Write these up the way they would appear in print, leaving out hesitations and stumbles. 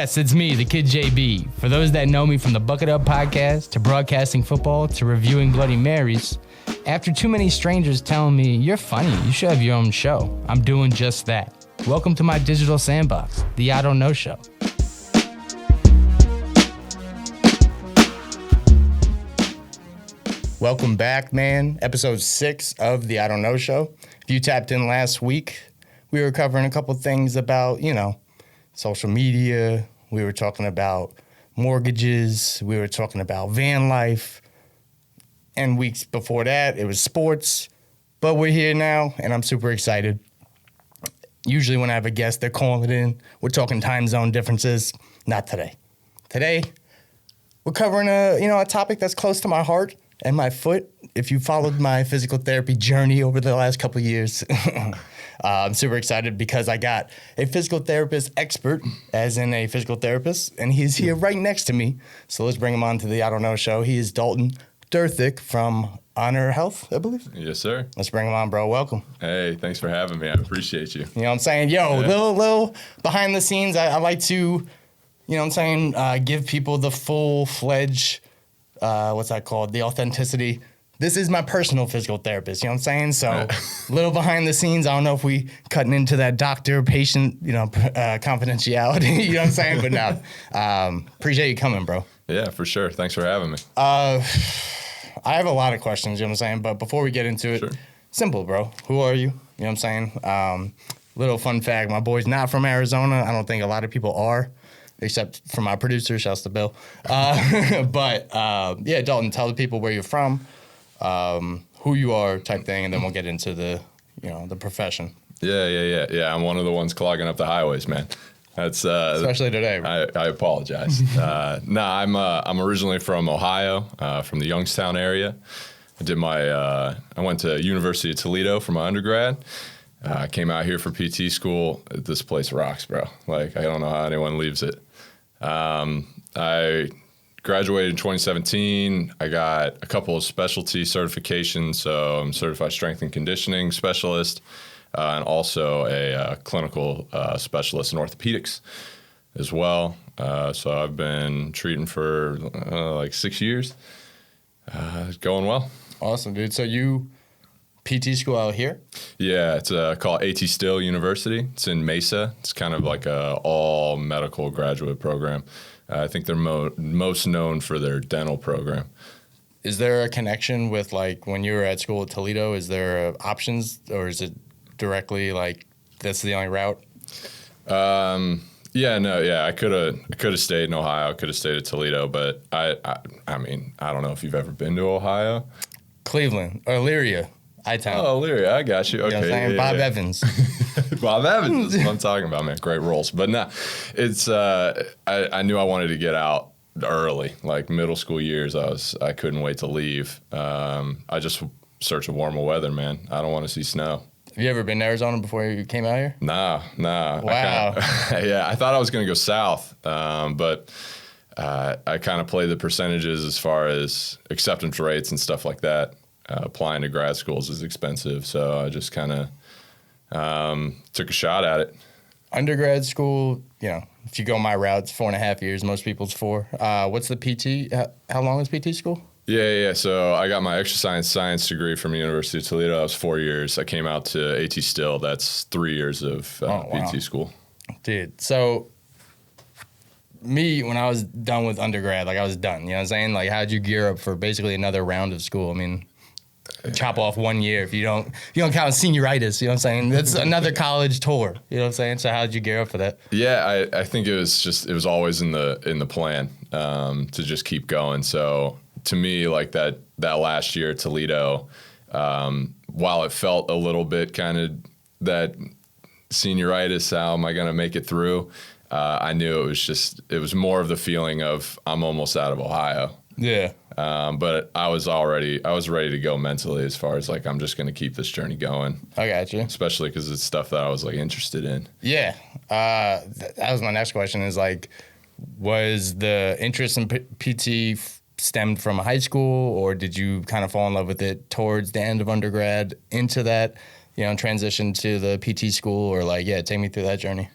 Yes, it's me, the Kid JB. For those that know me from the Bucket Up podcast to broadcasting football to reviewing Bloody Marys, after too many strangers telling me, you're funny, you should have your own show, I'm doing just that. Welcome to my digital sandbox, the I Don't Know Show. Welcome back, man. Episode 6 of the I Don't Know Show. If you tapped in last week, we were covering a couple things about, social media. We were talking about mortgages. We were talking about van life. And weeks before that, it was sports. But we're here now, and I'm super excited. Usually when I have a guest, they're calling it in. We're talking time zone differences. Not today. Today, we're covering a topic that's close to my heart and my foot. If you followed my physical therapy journey over the last couple of years, I'm super excited because I got a physical therapist expert, as in a physical therapist, and he's here right next to me. So let's bring him on to the I Don't Know Show. He is Dalton from Honor Health, I believe. Yes, sir. Let's bring him on, bro. Welcome. Hey, thanks for having me. I appreciate you. You know what I'm saying? Little behind the scenes. I like to, give people the full-fledged, what's that called? The authenticity. This is my personal physical therapist, you know what I'm saying? So little behind the scenes. I don't know if we cutting into that doctor-patient, confidentiality, you know what I'm saying? But no, appreciate you coming, bro. Yeah, for sure. Thanks for having me. I have a lot of questions, you know what I'm saying? But before we get into it, Sure. Simple, bro. Who are you? You know what I'm saying? Little fun fact, my boy's not from Arizona. I don't think a lot of people are, except for my producer, shouts to Bill. But Dalton, tell the people where you're from, who you are type thing, and then we'll get into the profession. Yeah. I'm one of the ones clogging up the highways, man. That's especially today, bro. I apologize. I'm originally from Ohio, from the Youngstown area. I went to University of Toledo for my undergrad. I came out here for PT school. This place rocks, bro. Like, I don't know how anyone leaves it. I graduated in 2017. I got a couple of specialty certifications. So I'm certified strength and conditioning specialist, and also a clinical specialist in orthopedics as well. So I've been treating for like 6 years. Going well. Awesome, dude. So you PT school out here? Yeah, it's called AT Still University. It's in Mesa. It's kind of like a all medical graduate program. I think they're most known for their dental program. Is there a connection with, like, when you were at school at Toledo? Is there options, or is it directly like that's the only route? I could have stayed in Ohio. I could have stayed at Toledo, but I mean, I don't know if you've ever been to Ohio. Cleveland, or Elyria, I-Town. Oh, Elyria, I got you. Okay, you know what I'm saying? Bob Evans. Bob Evans is what I'm talking about, man. Great roles. But no, it's I knew I wanted to get out early, like middle school years. I couldn't wait to leave. I just search of warmer weather, man. I don't want to see snow. Have you ever been to Arizona before you came out here? Nah. Wow. I thought I was going to go south, but I kind of play the percentages as far as acceptance rates and stuff like that. Applying to grad schools is expensive, so I just kind of took a shot at it. Undergrad school, if you go my route, it's 4.5 years. Most people's 4. What's the PT? How long is PT school? Yeah. So I got my exercise science degree from the University of Toledo. That was 4 years. I came out to AT Still. That's 3 years of PT school. Dude, so me, when I was done with undergrad, like, I was done. You know what I'm saying? Like, how'd you gear up for basically another round of school? I mean, chop off 1 year if you don't count senioritis. You know what I'm saying? That's another college tour. You know what I'm saying? So how'd you gear up for that? Yeah, I think it was always in the plan to just keep going. So to me, like that last year at Toledo, while it felt a little bit kind of that senioritis, how am I going to make it through? I knew it was more of the feeling of I'm almost out of Ohio. Yeah. But I was ready to go mentally, as far as like, I'm just going to keep this journey going. I got you. Especially because it's stuff that I was like interested in. Yeah. That was my next question, is like, was the interest in PT stemmed from high school, or did you kind of fall in love with it towards the end of undergrad into that, transition to the PT school, or like, take me through that journey?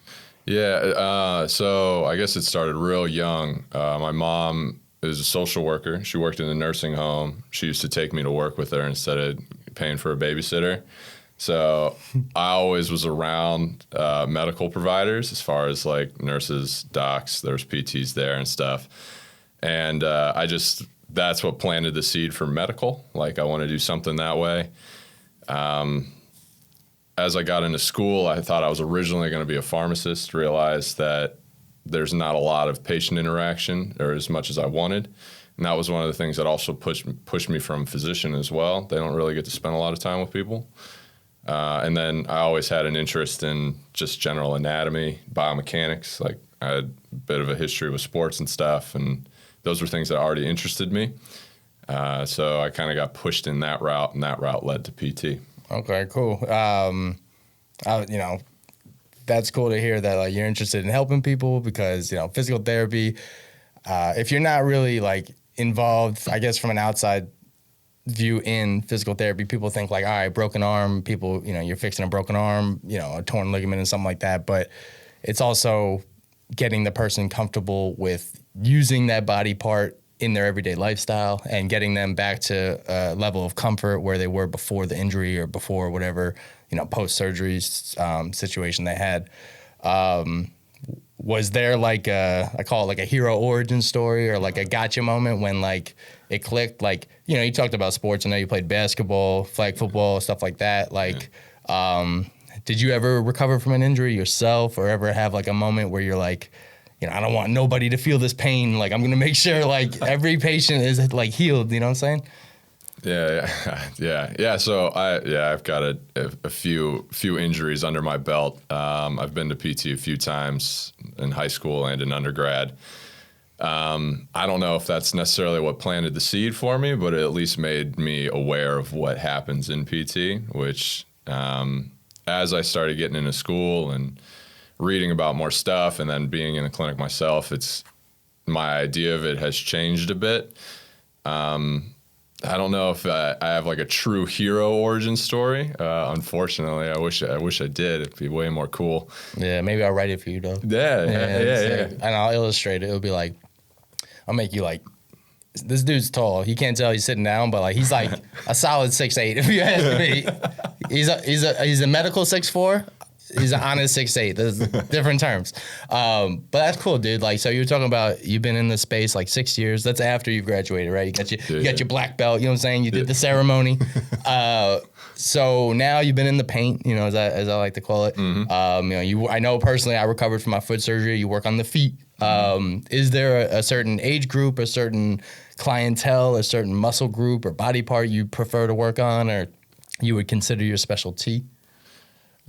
Yeah, so I guess it started real young. My mom is a social worker. She worked in a nursing home. She used to take me to work with her instead of paying for a babysitter. So I always was around medical providers as far as like nurses, docs, there was PTs there and stuff. And that's what planted the seed for medical. Like I want to do something that way. As I got into school, I thought I was originally going to be a pharmacist, realized that there's not a lot of patient interaction or as much as I wanted. And that was one of the things that also pushed me from physician as well. They don't really get to spend a lot of time with people. And then I always had an interest in just general anatomy, biomechanics. Like I had a bit of a history with sports and stuff, and those were things that already interested me. So I kind of got pushed in that route, and that route led to PT. Okay, cool. That's cool to hear that like you're interested in helping people because physical therapy. If you're not really like involved, I guess from an outside view in physical therapy, people think like, all right, broken arm. People, you're fixing a broken arm, a torn ligament and something like that. But it's also getting the person comfortable with using that body part in their everyday lifestyle and getting them back to a level of comfort where they were before the injury or before whatever, post-surgery situation they had. Was there like I call it like a hero origin story or like a gotcha moment when like it clicked? Like, you talked about sports. I know you played basketball, flag football, stuff like that. Like, did you ever recover from an injury yourself or ever have like a moment where you're like, I don't want nobody to feel this pain. Like, I'm going to make sure, like, every patient is, like, healed. You know what I'm saying? Yeah. So, I've got a few injuries under my belt. I've been to PT a few times in high school and in undergrad. I don't know if that's necessarily what planted the seed for me, but it at least made me aware of what happens in PT, which as I started getting into school and reading about more stuff and then being in the clinic myself, my idea of it has changed a bit. I don't know if I have like a true hero origin story. Unfortunately, I wish I did. It'd be way more cool. Yeah, maybe I'll write it for you though. Yeah. And I'll illustrate it. It'll be like, I'll make you like, this dude's tall. You can't tell he's sitting down, but like he's like a solid 6'8". If you ask me, he's a medical 6'4". He's an honest 6'8". There's different terms. But that's cool, dude. Like, so you're talking about you've been in this space like 6 years. That's after you graduated, right? You got your black belt. You know what I'm saying? You did the ceremony. So now you've been in the paint. As I like to call it. Mm-hmm. I know personally, I recovered from my foot surgery. You work on the feet. Is there a certain age group, a certain clientele, a certain muscle group or body part you prefer to work on, or you would consider your specialty?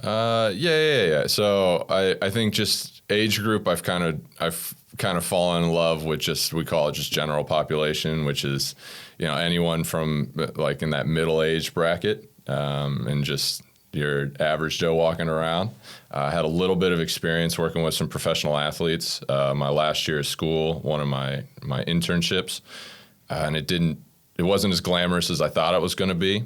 Yeah. So I think just age group, I've kind of fallen in love with we call it just general population, which is, anyone from like in that middle age bracket, and just your average Joe walking around. I had a little bit of experience working with some professional athletes. My last year of school, one of my internships, and it wasn't as glamorous as I thought it was going to be.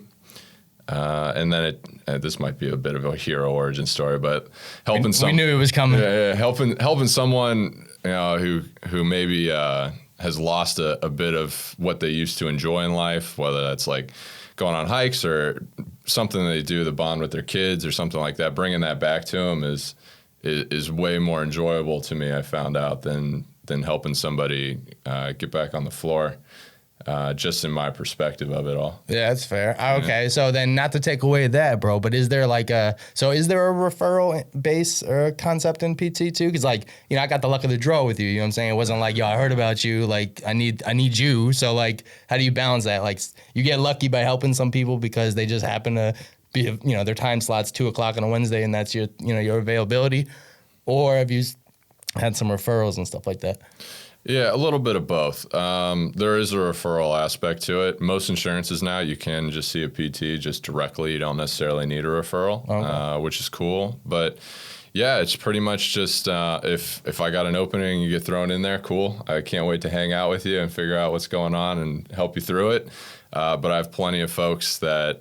And then this might be a bit of a hero origin story, but helping we knew it was coming. Yeah, helping someone who maybe has lost a bit of what they used to enjoy in life, whether that's like going on hikes or something they do to bond with their kids or something like that. Bringing that back to them is way more enjoyable to me, I found out, than helping somebody get back on the floor. Just in my perspective of it all. Yeah, that's fair. Okay, so then not to take away that, bro, but is there a referral base or concept in PT too? Because I got the luck of the draw with you. You know what I'm saying? It wasn't like, I heard about you. Like, I need you. So like, how do you balance that? Like, you get lucky by helping some people because they just happen to be, their time slot's 2:00 on a Wednesday and that's your, your availability, or have you had some referrals and stuff like that? Yeah, a little bit of both. There is a referral aspect to it. Most insurances now, you can just see a PT just directly. You don't necessarily need a referral, which is cool. But yeah, it's pretty much just if I got an opening, you get thrown in there, cool. I can't wait to hang out with you and figure out what's going on and help you through it. But I have plenty of folks that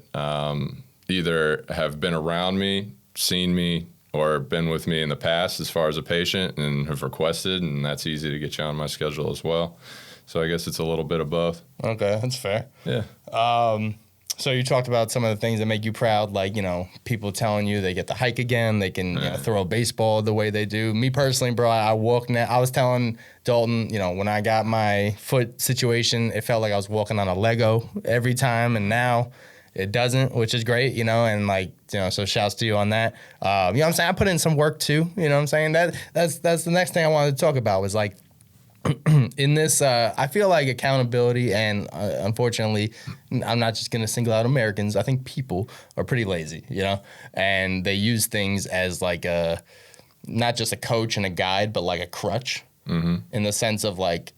either have been around me, seen me, or been with me in the past as far as a patient and have requested, and that's easy to get you on my schedule as well. So I guess it's a little bit of both. Okay, that's fair. Yeah. So you talked about some of the things that make you proud, like, people telling you they get to hike again, they can throw a baseball the way they do. Me personally, bro, I walk now. I was telling Dalton, when I got my foot situation, it felt like I was walking on a Lego every time, and now it doesn't, which is great, and so shouts to you on that. You know what I'm saying? I put in some work too, you know what I'm saying? That's the next thing I wanted to talk about was like, in this, I feel like accountability, and unfortunately, I'm not just going to single out Americans. I think people are pretty lazy, and they use things as like not just a coach and a guide, but like a crutch in the sense of like,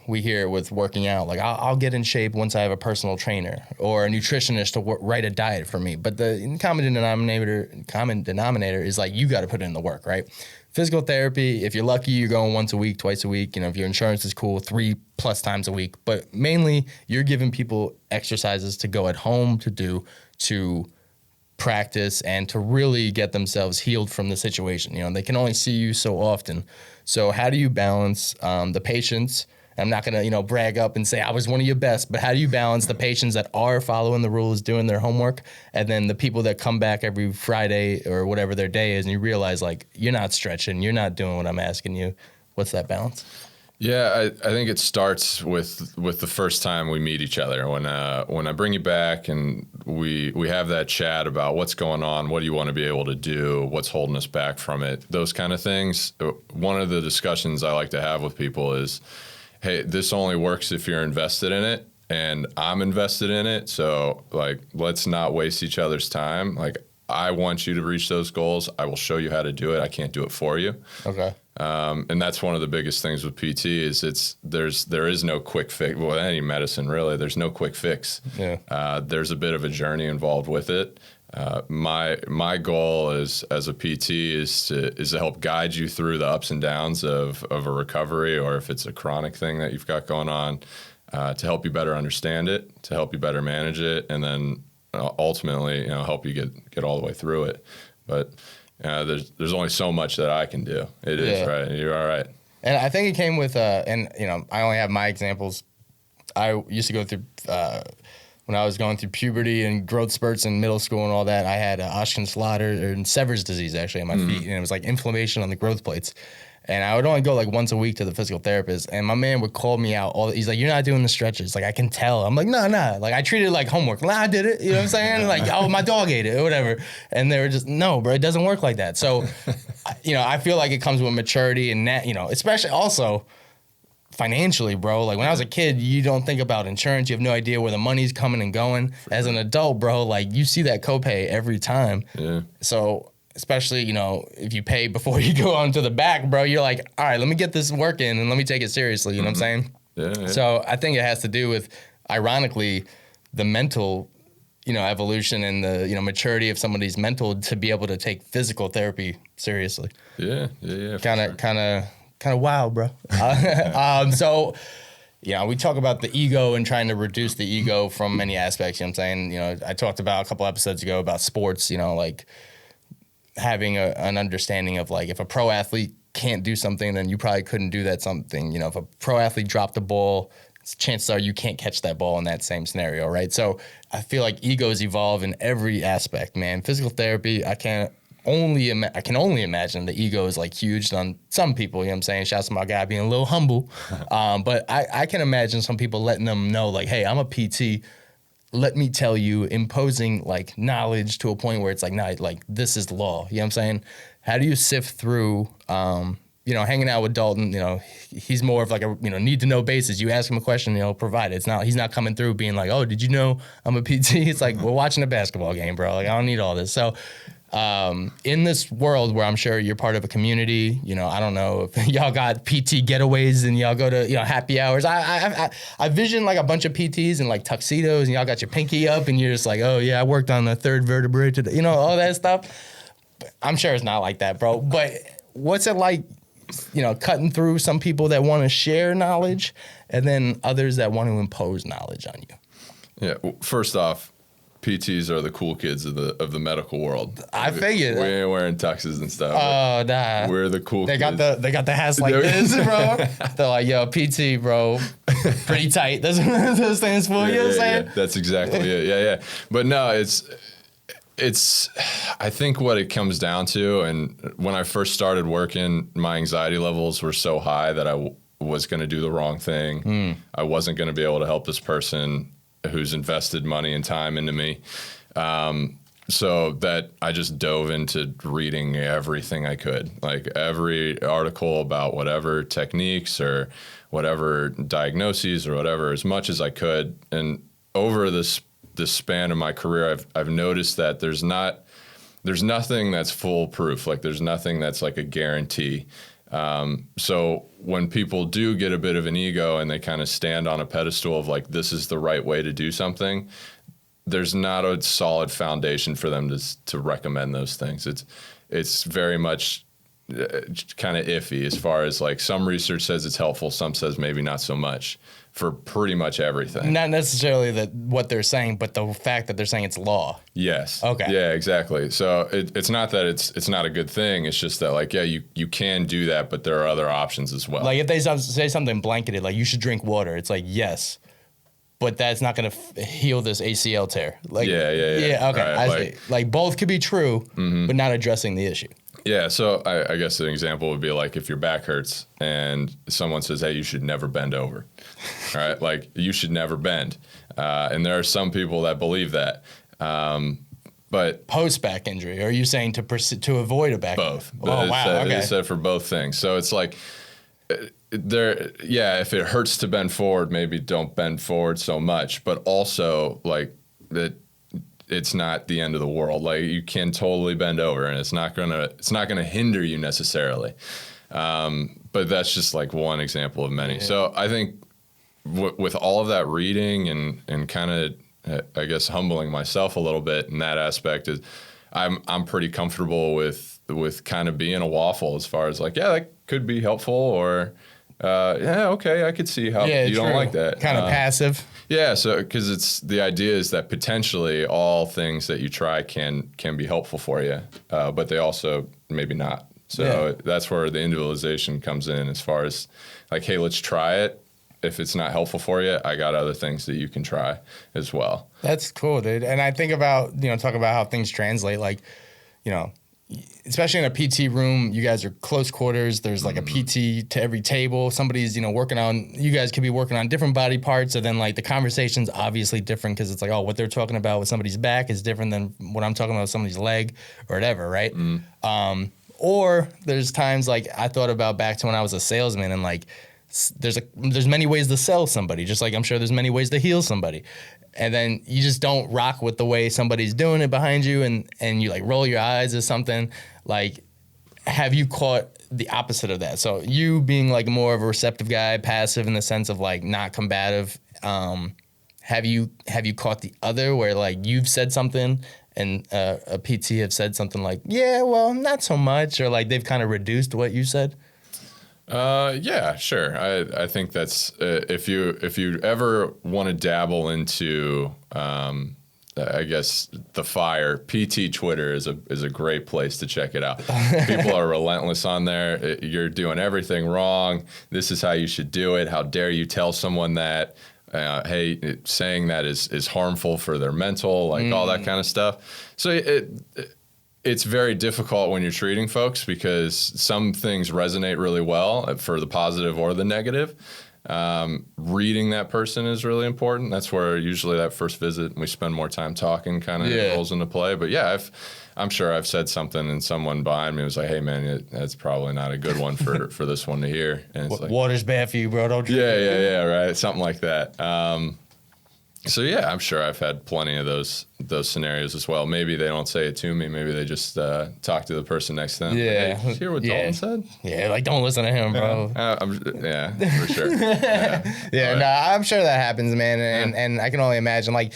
we hear it with working out, like I'll get in shape once I have a personal trainer or a nutritionist to write a diet for me. But the common denominator is like, you got to put in the work, right? Physical therapy, if you're lucky, you're going once a week, twice a week. If your insurance is cool, 3+ times a week. But mainly, you're giving people exercises to go at home to do, to practice, and to really get themselves healed from the situation. They can only see you so often. So how do you balance the patients? I'm not going to, brag up and say I was one of your best, but how do you balance the patients that are following the rules, doing their homework, and then the people that come back every Friday or whatever their day is, and you realize like you're not stretching, you're not doing what I'm asking you. What's that balance? Yeah, I think it starts with the first time we meet each other. When I bring you back and we have that chat about what's going on, what do you want to be able to do, what's holding us back from it, those kind of things. One of the discussions I like to have with people is, hey, this only works if you're invested in it, and I'm invested in it. So like, let's not waste each other's time. Like, I want you to reach those goals. I will show you how to do it. I can't do it for you. Okay. And that's one of the biggest things with PT is there is no quick fix. Well, any medicine really, there's no quick fix. Yeah. There's a bit of a journey involved with it. My goal as a PT is to help guide you through the ups and downs of a recovery, or if it's a chronic thing that you've got going on, to help you better understand it, to help you better manage it, and then ultimately, help you get all the way through it. But there's only so much that I can do. It is right. You're all right. And I think it came with, I only have my examples. I used to go through, when I was going through puberty and growth spurts in middle school and all that, I had Osgood-Schlatter and Sever's disease actually in my feet. And it was like inflammation on the growth plates. And I would only go like once a week to the physical therapist. And my man would call me out. He's like, you're not doing the stretches. Like, I can tell. I'm like, no. Like, I treated it like homework. Nah, I did it. You know what I'm saying? Like, oh, my dog ate it or whatever. And they were just, no, bro, it doesn't work like that. So, I feel like it comes with maturity and that, especially also financially, bro. Like, when I was a kid, you don't think about insurance. You have no idea where the money's coming and going. As an adult, bro, like, you see that copay every time. Yeah. So, especially, if you pay before you go on to the back, bro, you're like, all right, let me get this work in and let me take it seriously. You know what I'm saying? Yeah. So I think it has to do with, ironically, the mental, evolution and the, maturity of somebody's mental to be able to take physical therapy seriously. Yeah. Kind of wild, bro. So, we talk about the ego and trying to reduce the ego from many aspects. You know what I'm saying? I talked about a couple episodes ago about sports, like having an understanding of like, if a pro athlete can't do something, then you probably couldn't do that something. If a pro athlete dropped the ball, chances are you can't catch that ball in that same scenario, right? So I feel like egos evolve in every aspect, man. Physical therapy, I can only imagine the ego is like huge on some people, you know what I'm saying? Shouts to my guy being a little humble. But I can imagine some people letting them know like, hey, I'm a PT. Let me tell you, imposing like knowledge to a point where it's like, nah, like this is law. You know what I'm saying? How do you sift through, hanging out with Dalton, he's more of like a, need to know basis. You ask him a question, provide it. He's not coming through being like, oh, did you know I'm a PT? It's like, we're watching a basketball game, bro. Like, I don't need all this. So, in this world where I'm sure you're part of a community, I don't know if y'all got PT getaways and y'all go to, happy hours. I vision like a bunch of PTs in like tuxedos and y'all got your pinky up and you're just like, oh yeah, I worked on the third vertebrae today, all that stuff. I'm sure it's not like that, bro. But what's it like, cutting through some people that want to share knowledge and then others that want to impose knowledge on you? Yeah. Well, first off, PTs are the cool kids of the medical world. I figured. We ain't wearing tuxes and stuff. Oh, nah. We're the cool kids. They got the hats like this, bro. They're like, yo, PT, bro. Pretty tight. That's what those things for, you know what I'm saying? Yeah. That's exactly it. Yeah. But no, it's I think what it comes down to, and when I first started working, my anxiety levels were so high that I was going to do the wrong thing. I wasn't going to be able to help this person who's invested money and time into me. So that I just dove into reading everything I could, like every article about whatever techniques or whatever diagnoses or whatever, as much as I could. And over this span of my career, I've noticed that there's nothing that's foolproof. Like there's nothing that's like a guarantee. So when people do get a bit of an ego and they kind of stand on a pedestal of like, this is the right way to do something, there's not a solid foundation for them to recommend those things. It's very much kind of iffy as far as like some research says it's helpful, some says maybe not so much for pretty much everything. Not necessarily what they're saying, but the fact that they're saying it's law. Yes. Okay. Yeah, exactly. So it's not that it's not a good thing. It's just that like, yeah, you can do that, but there are other options as well. Like if they say something blanketed, like you should drink water, it's like, yes, but that's not going to heal this ACL tear. Like, yeah. Yeah, okay. Right, I see. Like both could be true, but not addressing the issue. Yeah, so I guess an example would be like if your back hurts and someone says, hey, you should never bend over, right? Like you should never bend. And there are some people that believe that. But post back injury, or are you saying to avoid a back? Both. Oh, wow, okay. They said for both things. So it's like, if it hurts to bend forward, maybe don't bend forward so much, but also like that. It's not the end of the world. Like you can totally bend over, and it's not gonna hinder you necessarily. But that's just like one example of many. Yeah. So I think with all of that reading and kind of I guess humbling myself a little bit in that aspect, is I'm pretty comfortable with kind of being a waffle as far as like, yeah, that could be helpful, or yeah, okay, I could see how you don't like that. Kind of passive. Yeah, so because the idea is that potentially all things that you try can be helpful for you, but they also maybe not. So that's where the individualization comes in, as far as like, hey, let's try it. If it's not helpful for you, I got other things that you can try as well. That's cool, dude. And I think about, talk about how things translate, like, especially in a PT room, you guys are close quarters. There's like a PT to every table. Somebody's, working on, you guys could be working on different body parts. And then like the conversation's obviously different, because it's like, oh, what they're talking about with somebody's back is different than what I'm talking about with somebody's leg or whatever, right? Or there's times like I thought about back to when I was a salesman, and like there's many ways to sell somebody, just like I'm sure there's many ways to heal somebody. And then you just don't rock with the way somebody's doing it behind you, and you like roll your eyes or something. Like, have you caught the opposite of that? So you being like more of a receptive guy, passive in the sense of like not combative. Have you caught the other, where like you've said something and a PT have said something like, yeah, well, not so much, or like they've kind of reduced what you said? Yeah, sure. I think that's if you ever want to dabble into I guess the fire, PT Twitter is a great place to check it out. People are relentless on there. You're doing everything wrong. This is how you should do it. How dare you tell someone that? Hey, saying that is harmful for their mental, like all that kind of stuff. So it's very difficult when you're treating folks, because some things resonate really well for the positive or the negative. Reading that person is really important. That's where usually that first visit, we spend more time talking, kind of rolls into play. But yeah, I'm sure I've said something and someone behind me was like, hey man, that's probably not a good one for this one to hear. And it's like, water's bad for you, bro. Don't drink it. Yeah, right. Something like that. So yeah, I'm sure I've had plenty of those scenarios as well. Maybe they don't say it to me. Maybe they just talk to the person next to them. Yeah. Like, hey, did you hear what Dalton said? Yeah, like don't listen to him, bro. For sure. Yeah, no, I'm sure that happens, man. And I can only imagine, like,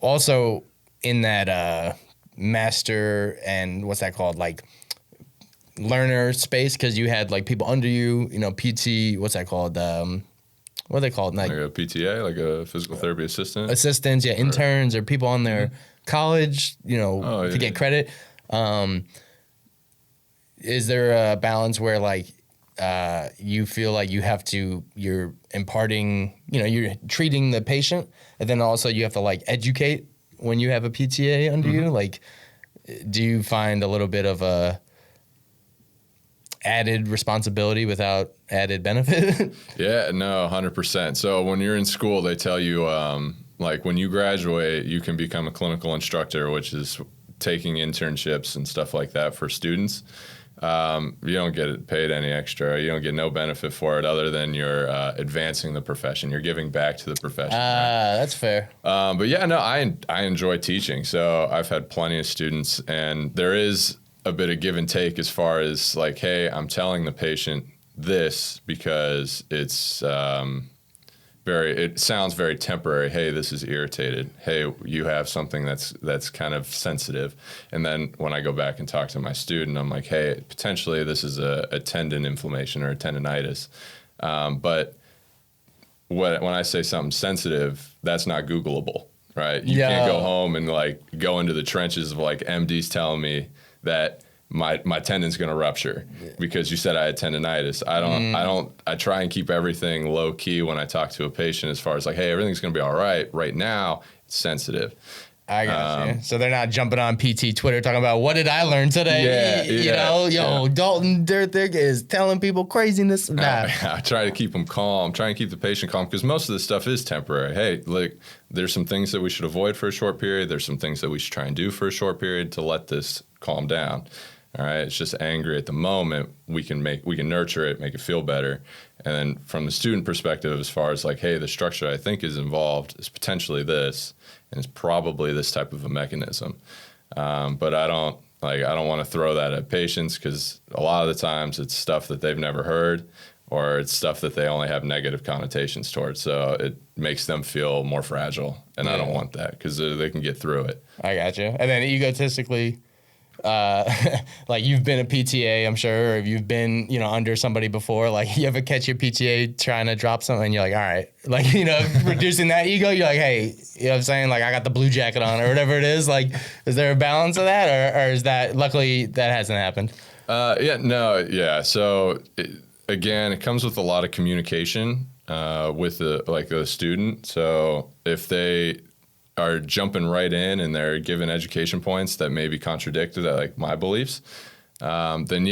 also in that master and what's that called, like learner space, because you had like people under you, PT, what's that called? what are they called? Like a PTA, like a physical therapy assistant? Assistants, yeah, interns, or people on their college, to get credit. Is there a balance where like you feel like you're imparting, you're treating the patient, and then also you have to like educate when you have a PTA under you? Like, do you find a little bit of a added responsibility without added benefit? Yeah, no, 100%. So when you're in school, they tell you, like when you graduate, you can become a clinical instructor, which is taking internships and stuff like that for students. You don't get paid any extra. You don't get no benefit for it other than you're advancing the profession. You're giving back to the profession. Right? That's fair. But yeah, no, I enjoy teaching. So I've had plenty of students, and there is a bit of give and take as far as like, hey, I'm telling the patient this because it's it sounds very temporary. Hey, this is irritated. Hey, you have something that's kind of sensitive. And then when I go back and talk to my student, I'm like, hey, potentially this is a tendon inflammation or a tendonitis. But when I say something sensitive, that's not Googleable, right? You can't go home and like go into the trenches of like MD's telling me that my tendon's going to rupture because you said I had tendonitis. I try and keep everything low key when I talk to a patient as far as like, hey, everything's going to be all right. Right now, it's sensitive. I got you. So they're not jumping on PT Twitter talking about what did I learn today? Dalton Dirthick is telling people craziness. Nah. I try to keep them calm. Try and keep the patient calm because most of this stuff is temporary. Hey, like there's some things that we should avoid for a short period. There's some things that we should try and do for a short period to let this calm down. All right, it's just angry at the moment. We can nurture it, make it feel better, and then from the student perspective, as far as like, hey, the structure I think is involved is potentially this, and it's probably this type of a mechanism. But I don't want to throw that at patients because a lot of the times it's stuff that they've never heard, or it's stuff that they only have negative connotations towards. So it makes them feel more fragile, and I don't want that because they can get through it. I got you. And then egotistically, like you've been a PTA, I'm sure, or if you've been, under somebody before, like you ever catch your PTA trying to drop something and you're like, all right, like, reducing that ego, you're like, hey, you know what I'm saying? Like I got the blue jacket on or whatever it is. Like, is there a balance of that or is that, luckily that hasn't happened? So again, it comes with a lot of communication, with the student. So if they are jumping right in and they're giving education points that maybe contradicted like my beliefs, then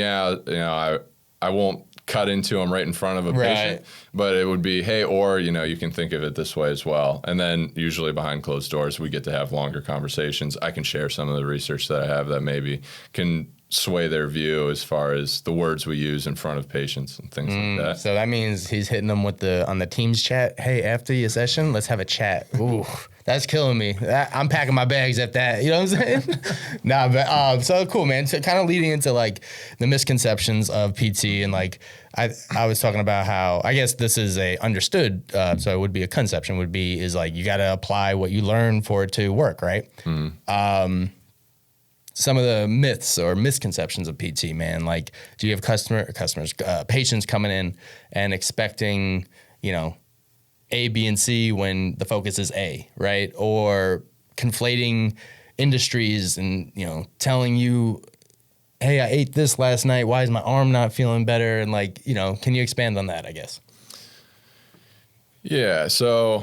I won't cut into them right in front of a patient, but it would be, hey, or, you can think of it this way as well. And then usually behind closed doors, we get to have longer conversations. I can share some of the research that I have that maybe can sway their view as far as the words we use in front of patients and things like that. So that means he's hitting them on the Teams chat. Hey, after your session, let's have a chat. Ooh, that's killing me. I'm packing my bags at that. You know what I'm saying? Nah, but so cool, man. So kind of leading into like the misconceptions of PT and like I was talking about how I guess this is a understood. So it would be a conception. Is like you got to apply what you learn for it to work, right? Some of the myths or misconceptions of PT, man. Like, do you have patients coming in and expecting, A, B, and C when the focus is A, right? Or conflating industries and, telling you, hey, I ate this last night. Why is my arm not feeling better? And like, can you expand on that, I guess? Yeah, so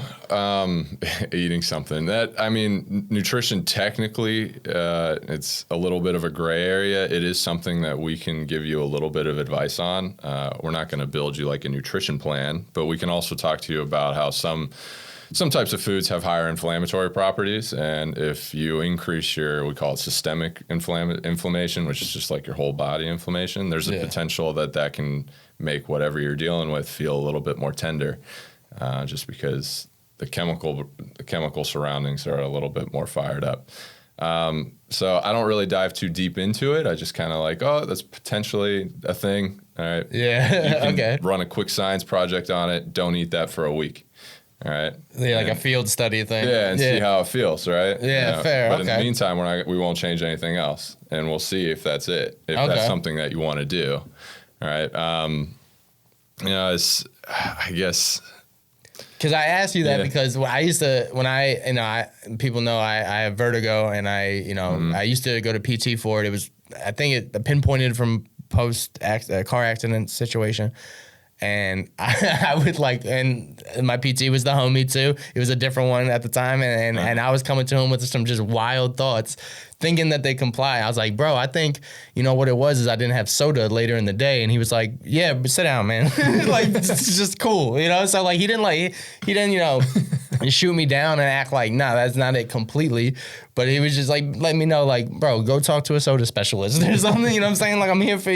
eating something nutrition technically, it's a little bit of a gray area. It is something that we can give you a little bit of advice on. We're not going to build you like a nutrition plan, but we can also talk to you about how some types of foods have higher inflammatory properties. And if you increase we call it systemic inflammation, which is just like your whole body inflammation, there's a potential that can make whatever you're dealing with feel a little bit more tender. Just because the chemical surroundings are a little bit more fired up. So I don't really dive too deep into it. I just kind of like, oh, that's potentially a thing. All right. Yeah. You can run a quick science project on it. Don't eat that for a week. All right. Yeah, like a field study thing. Yeah, and see how it feels, right? Yeah, fair. But in the meantime, we won't change anything else, and we'll see if that's it. If that's something that you want to do. All right. I guess Because I asked you that Yeah. because people know I have vertigo, and I used to go to PT for it. It was, I think it pinpointed from car accident situation. And I would and my PT was the homie too. It was a different one at the time. And I was coming to him with some just wild thoughts, thinking that they comply. I was like, bro, I think, what it was is I didn't have soda later in the day. And he was like, yeah, but sit down, man. It's just cool, So he didn't shoot me down and act like, nah, that's not it completely. But he was just let me know, bro, go talk to a soda specialist or something, what I'm saying? I'm here for,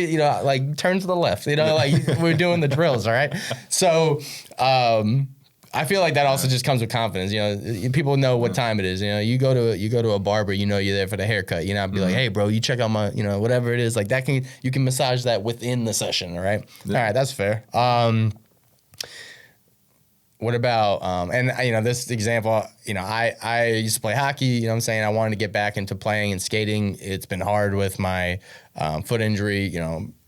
turn to the left, we're doing the drills, all right? So, I feel like that also just comes with confidence. People know what time it is. You go to a barber, you're there for the haircut. I'd be like, hey, bro, you check out my, whatever it is. You can massage that within the session, all right? Yeah. All right, that's fair. What about, this example, I used to play hockey, I'm saying? I wanted to get back into playing and skating. It's been hard with my foot injury,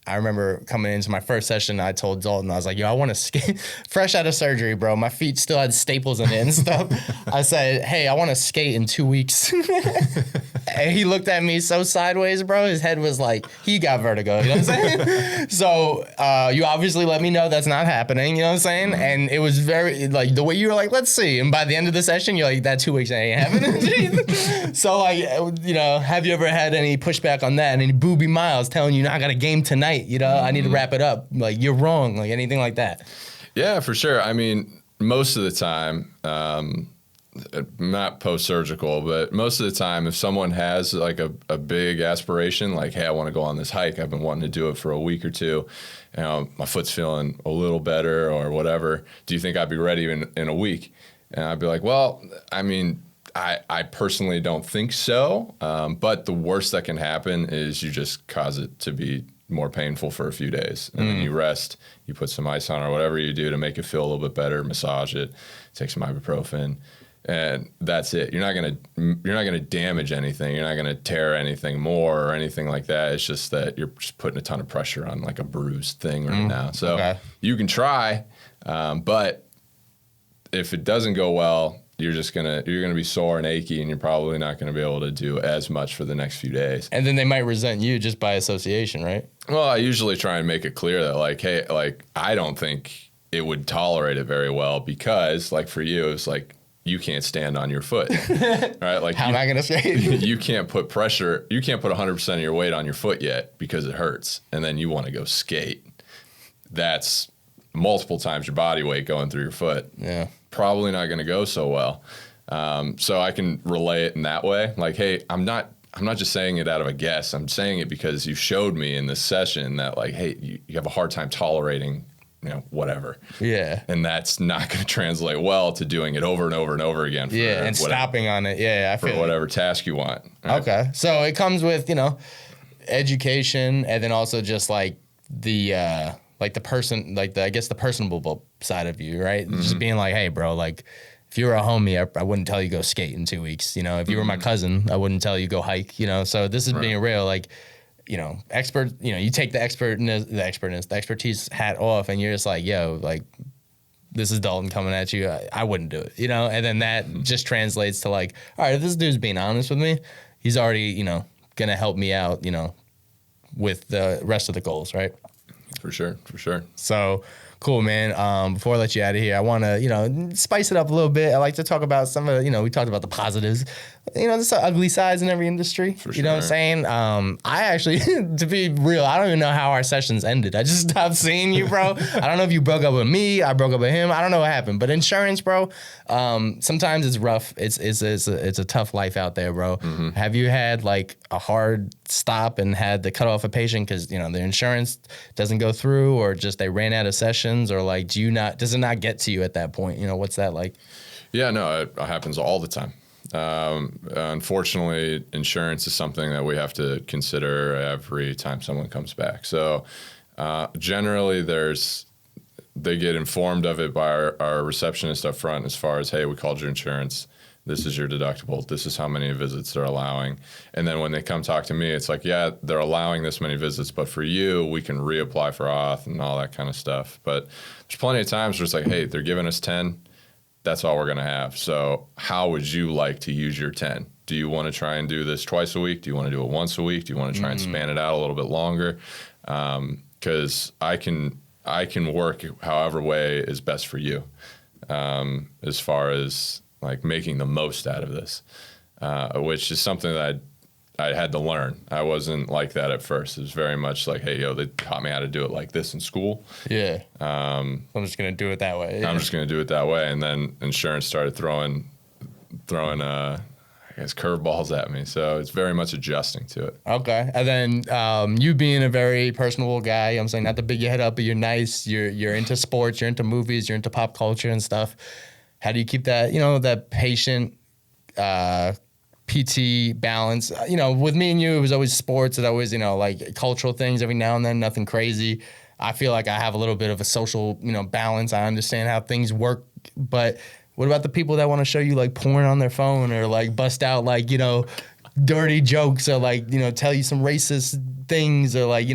I remember coming into my first session, I told Dalton, I was like, yo, I want to skate. Fresh out of surgery, bro. My feet still had staples in it and stuff. I said, hey, I want to skate in 2 weeks. And he looked at me so sideways, bro. His head was like, he got vertigo. You know what I'm saying? So you obviously let me know that's not happening. You know what I'm saying? And it was very, the way you were like, let's see. And by the end of the session, you're like, that 2 weeks ain't happening. So, have you ever had any pushback on that? And any booby miles telling you, I got a game tonight. I need to wrap it up. You're wrong, anything like that. Yeah, for sure. I mean, most of the time, not post-surgical, but most of the time, if someone has a big aspiration, hey, I want to go on this hike, I've been wanting to do it for a week or two, my foot's feeling a little better or whatever, do you think I'd be ready in a week? And I'd be like, well, I mean, I personally don't think so, but the worst that can happen is you just cause it to be more painful for a few days, and then you rest, you put some ice on or whatever you do to make it feel a little bit better, massage it, take some ibuprofen, and that's it. You're not gonna damage anything. You're not gonna tear anything more or anything like that. It's just that you're just putting a ton of pressure on a bruised thing right now. So you can try, but if it doesn't go well, you're gonna be sore and achy, and you're probably not gonna be able to do as much for the next few days. And then they might resent you just by association, right? Well, I usually try and make it clear that hey, I don't think it would tolerate it very well because for you, it's you can't stand on your foot, right? How am I gonna skate? You can't put pressure. You can't put 100% of your weight on your foot yet because it hurts, and then you want to go skate. That's multiple times your body weight going through your foot. Yeah. Probably not going to go so well. So I can relay it in that way. Hey, I'm not just saying it out of a guess. I'm saying it because you showed me in this session that hey, you have a hard time tolerating, whatever. Yeah. And that's not going to translate well to doing it over and over and over again. And stopping on it. Yeah, I feel for whatever task you want. Right? Okay. So it comes with, education, and then also just the person, I guess the personable side of you, right? Mm-hmm. Just being hey, bro, if you were a homie, I wouldn't tell you go skate in 2 weeks. If you were my cousin, I wouldn't tell you go hike, So this is being real, expert, you take the expertise hat off, and you're just yo, this is Dalton coming at you. I wouldn't do it, And then that just translates to all right, if this dude's being honest with me, he's already, going to help me out, with the rest of the goals, right? For sure. So cool, man. Before I let you out of here, I want to, spice it up a little bit. I like to talk about some of, we talked about the positives, there's some ugly sides in every industry. For sure. You know what I'm saying? I actually, to be real, I don't even know how our sessions ended. I just stopped seeing you, bro. I don't know if you broke up with me. I broke up with him. I don't know what happened. But insurance, bro, sometimes it's rough. It's a tough life out there, bro. Mm-hmm. Have you had a hard stop and had to cut off a patient because, the insurance doesn't go through, or just they ran out of sessions, or does it not get to you at that point? What's that like? Yeah, no, it happens all the time. Unfortunately, insurance is something that we have to consider every time someone comes back. So generally they get informed of it by our receptionist up front as far as, hey, we called your insurance. This is your deductible. This is how many visits they're allowing. And then when they come talk to me, it's yeah, they're allowing this many visits, but for you, we can reapply for auth and all that kind of stuff. But there's plenty of times where it's hey, they're giving us 10. that's all we're going to have. So how would you like to use your 10? Do you want to try and do this twice a week? Do you want to do it once a week? Do you want to try and span it out a little bit longer? Because I can work however way is best for you, as far as like making the most out of this, which is something that I had to learn. I wasn't like that at first. It was very much like, hey, they taught me how to do it like this in school. Yeah. I'm just going to do it that way. I'm just going to do it that way. And then insurance started throwing I guess, curveballs at me. So it's very much adjusting to it. Okay. And then you being a very personable guy, I'm saying not to big your head up, but you're nice. You're into sports, you're into movies, you're into pop culture and stuff. How do you keep that, that patient PT balance? With me and you, it was always sports. It always, like cultural things every now and then, nothing crazy. I feel like I have a little bit of a social, balance. I understand how things work, but what about the people that want to show you like porn on their phone or like bust out like, dirty jokes or like, tell you some racist things or like,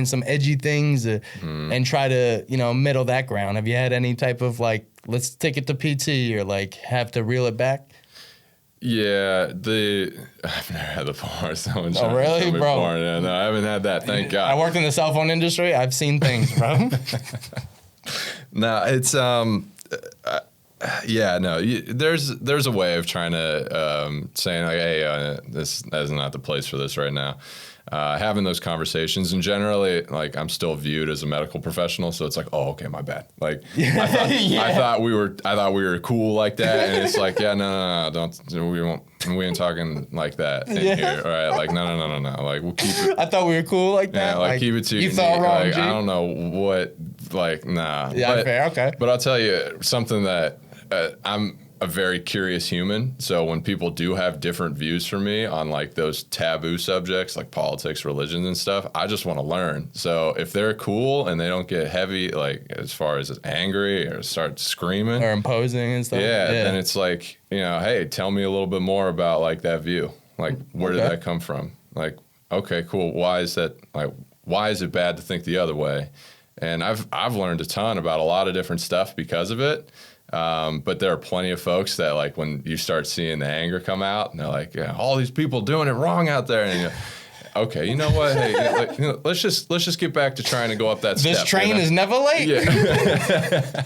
some edgy things and try to, middle that ground? Have you had any type of like, let's take it to PT or like have to reel it back? Yeah, I've never had the porn. Someone oh, really, bro? Porn. Yeah, no, I haven't had that. Thank God. I worked in the cell phone industry. I've seen things, bro. No, it's yeah, no. There's a way of trying to saying like, hey, this is not the place for this right now. Having those conversations, and generally, like, I'm still viewed as a medical professional, so it's like, oh, okay, my bad. Like, I thought we were cool like that, and it's like, yeah, no, don't, we ain't talking like that in here, all right? Like, no, like, we'll keep it. I thought we were cool like that. Yeah, like keep it to you thought wrong, like, G? I don't know what, like, nah. Yeah, fair, okay. But I'll tell you something that I'm a very curious human. So when people do have different views from me on like those taboo subjects like politics, religion and stuff, I just want to learn. So if they're cool and they don't get heavy, like as far as angry or start screaming or imposing and stuff. Yeah. Then it's like, hey, tell me a little bit more about like that view. Like, where did that come from? Like, okay, cool. Why is it bad to think the other way? And I've learned a ton about a lot of different stuff because of it. But there are plenty of folks that like when you start seeing the anger come out and they're like, yeah, all these people doing it wrong out there. And okay, you know what? Hey, let's just get back to trying to go up that step. This train is never late. Yeah.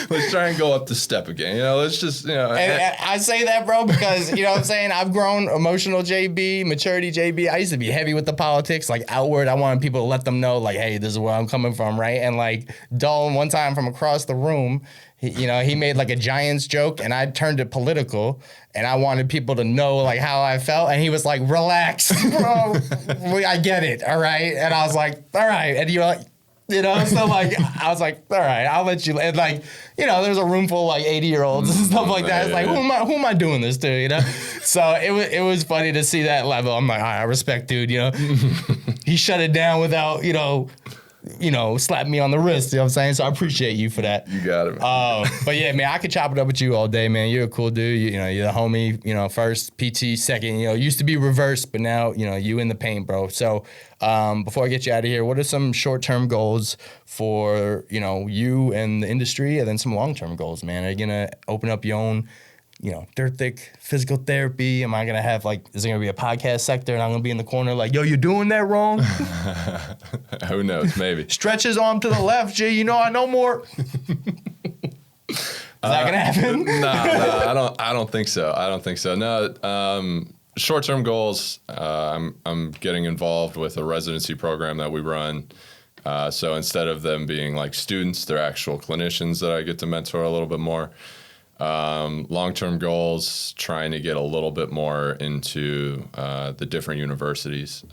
Let's try and go up the step again. Let's just, And I say that, bro, because, what I'm saying? I've grown emotional JB, maturity JB. I used to be heavy with the politics, like outward. I wanted people to let them know, like, hey, this is where I'm coming from, right? And like Dalton, one time from across the room, he made like a Giants joke and I turned it political and I wanted people to know like how I felt. And he was like, relax, bro. I get it. All right. And I was like, all right. And you're like, so like, I was like, all right, I'll let you. And like, there's a room full of like 80-year-olds and stuff like that. It's like, who am I doing this to, So it was funny to see that level. I'm like, all right, I respect dude, He shut it down without, slap me on the wrist, you know what I'm saying? So I appreciate you for that. You got it, man. But yeah, man, I could chop it up with you all day, man. You're a cool dude. You're the homie, first, PT, second, used to be reversed, but now, you in the paint, bro. So before I get you out of here, what are some short-term goals for, you and the industry, and then some long-term goals, man? Are you going to open up your own, dirt thick physical therapy? Am I going to have is there going to be a podcast sector and I'm going to be in the corner like, yo, you're doing that wrong? Who knows? Maybe. Stretch his arm to the left, G. I know more. Is that going to happen? No, I don't think so. No, short-term goals, I'm getting involved with a residency program that we run. So instead of them being like students, they're actual clinicians that I get to mentor a little bit more. Long-term goals, trying to get a little bit more into the different universities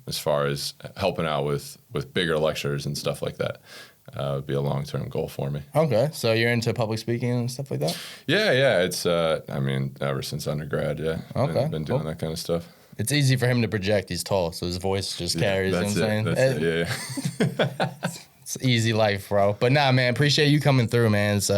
as far as helping out with bigger lectures and stuff like that. Would be a long-term goal for me. Okay, so you're into public speaking and stuff like that? Yeah. It's ever since undergrad, yeah. Okay, been doing that kind of stuff. It's easy for him to project. He's tall, so his voice just carries. That's you know what I'm saying? Yeah. It's easy life, bro. But nah, man, appreciate you coming through, man. It's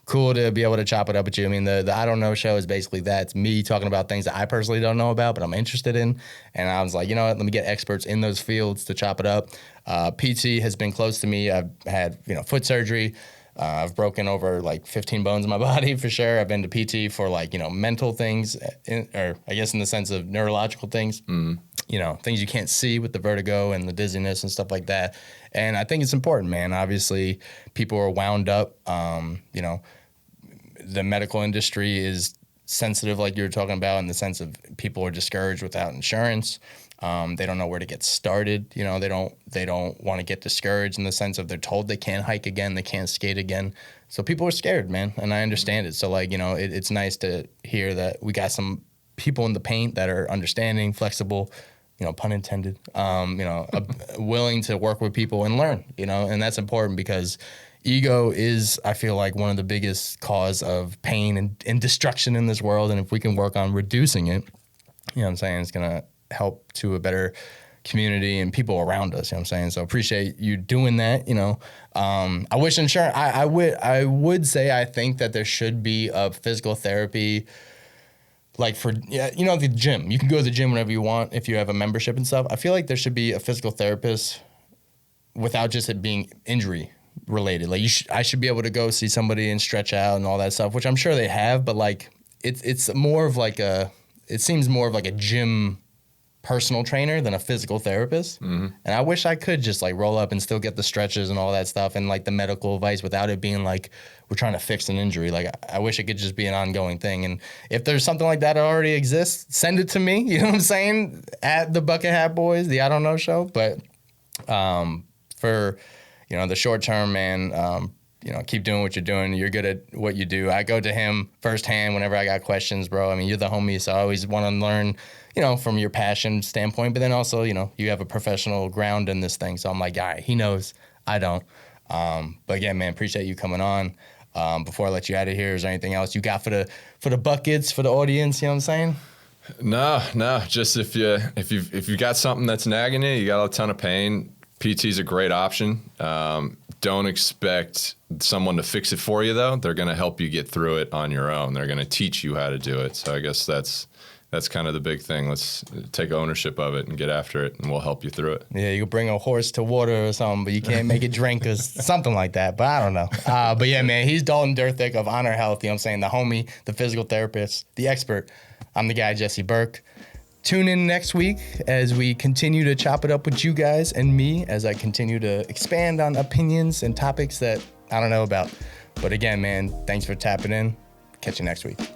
cool to be able to chop it up with you. I mean, the I Don't Know show is basically that. It's me talking about things that I personally don't know about, but I'm interested in. And I was like, you know what? Let me get experts in those fields to chop it up. PT has been close to me. I've had, foot surgery. I've broken over like 15 bones in my body for sure. I've been to PT for like, mental things, or I guess in the sense of neurological things, things you can't see with the vertigo and the dizziness and stuff like that. And I think it's important, man. Obviously, people are wound up. The medical industry is sensitive, like you were talking about, in the sense of people are discouraged without insurance. They don't know where to get started. They don't want to get discouraged in the sense of they're told they can't hike again, they can't skate again. So people are scared, man, and I understand it. So like, it's nice to hear that we got some people in the paint that are understanding, flexible, pun intended, willing to work with people and learn, and that's important because ego is, I feel like, one of the biggest cause of pain and destruction in this world. And if we can work on reducing it, it's going to help to a better community and people around us, So appreciate you doing that, I wish insurance, I would say, I think that there should be a physical therapy, like for, the gym. You can go to the gym whenever you want if you have a membership and stuff. I feel like there should be a physical therapist without just it being injury related. Like I should be able to go see somebody and stretch out and all that stuff, which I'm sure they have, but like it's more of like it seems more of like a gym personal trainer than a physical therapist. Mm-hmm. And I wish I could just like roll up and still get the stretches and all that stuff and like the medical advice without it being like we're trying to fix an injury. Like I wish it could just be an ongoing thing. And if there's something like that already exists, send it to me. You know what I'm saying? At the Bucket Hat Boys, the I Don't Know Show. But for the short term, man, keep doing what you're doing. You're good at what you do. I go to him firsthand whenever I got questions, bro. I mean, you're the homie, so I always want to learn, from your passion standpoint. But then also, you have a professional ground in this thing. So I'm like, all right, he knows, I don't. But again, man, appreciate you coming on. Before I let you out of here, is there anything else you got for the buckets, for the audience? You know what I'm saying? No. Just if you got something that's nagging you got a ton of pain, PT is a great option. Don't expect someone to fix it for you, though. They're going to help you get through it on your own. They're going to teach you how to do it. So I guess that's kind of the big thing. Let's take ownership of it and get after it, and we'll help you through it. Yeah, you can bring a horse to water or something, but you can't make it drink or something like that. But I don't know. But yeah, man, he's Dalton Durthick of Honor Health. You know what I'm saying? The homie, the physical therapist, the expert. I'm the guy, Jesse Burke. Tune in next week as we continue to chop it up with you guys and me as I continue to expand on opinions and topics that I don't know about. But again, man, thanks for tapping in. Catch you next week.